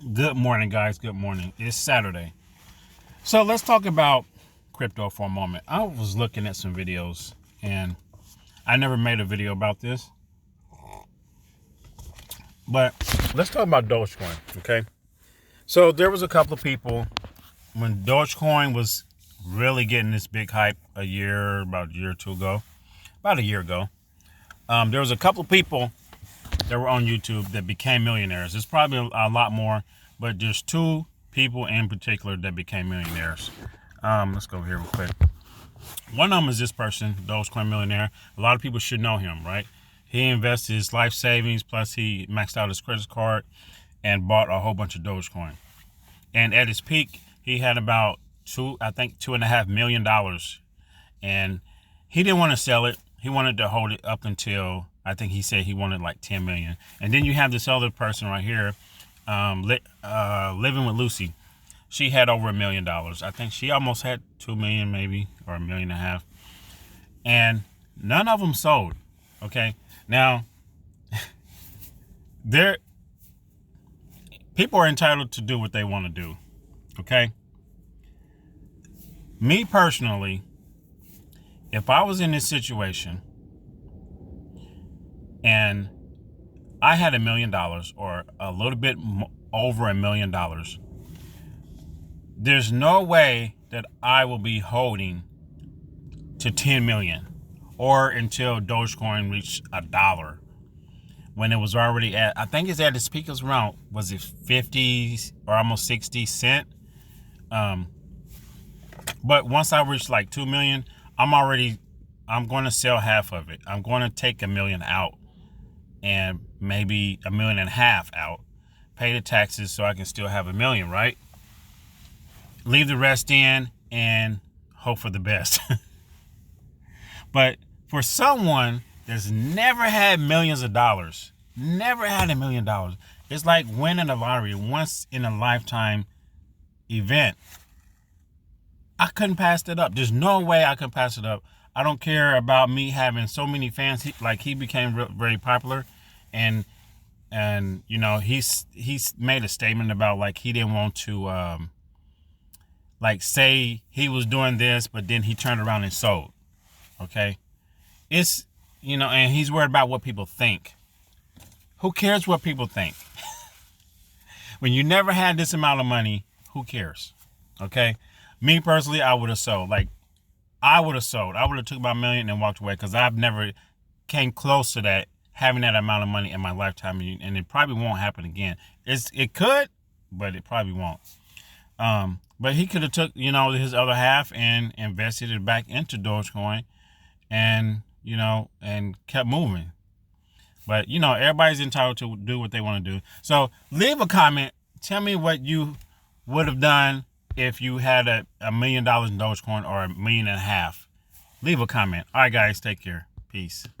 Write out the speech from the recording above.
Good morning, guys. Good morning. It's Saturday. So let's talk about crypto for a moment. I was looking at some videos and I never made a video about this. But let's talk about Dogecoin, okay? So there was a couple of people when Dogecoin was really getting this big hype about a year or two ago. About a year ago. There was a couple of people that were on YouTube that became millionaires. There's probably a lot more, but there's two people in particular that became millionaires. Let's go here real quick. One of them is this person, Dogecoin Millionaire. A lot of people should know him, right? He invested his life savings, plus he maxed out his credit card and bought a whole bunch of Dogecoin. And at his peak, he had about $2.5 million. And he didn't want to sell it. He wanted to hold it up until, I think he said he wanted like 10 million. And then you have this other person right here, living with Luci. She had over $1 million. I think she almost had 2 million maybe, or 1.5 million. And none of them sold. Okay. Now, people are entitled to do what they want to do. Okay. Me personally, if I was in this situation and I had $1 million or a little bit over $1 million, there's no way that I will be holding to 10 million or until Dogecoin reached $1 when it was already at, I think it's at its peak was around, was it 50 or almost 60 cent? But once I reach like 2 million, I'm going to sell half of it. I'm going to take $1 million out and maybe $1.5 million out, pay the taxes so I can still have $1 million, right? Leave the rest in and hope for the best. But for someone that's never had millions of dollars, never had $1 million, it's like winning the lottery, once in a lifetime event. I couldn't pass that up. There's no way I could pass it up. I don't care about me having so many fans. He became very popular, and you know he's made a statement about like he didn't want to like say he was doing this, but then he turned around and sold. Okay, it's and he's worried about what people think. Who cares what people think? When you never had this amount of money, who cares? Okay. Me personally, I would have sold. I would have took my $1 million and walked away because I've never came close to that, having that amount of money in my lifetime, and it probably won't happen again. It could, but it probably won't. But he could have took, his other half and invested it back into Dogecoin, and kept moving. But everybody's entitled to do what they want to do. So leave a comment. Tell me what you would have done if you had $1 million in Dogecoin or $1.5 million. Leave a comment. All right, guys, take care. Peace.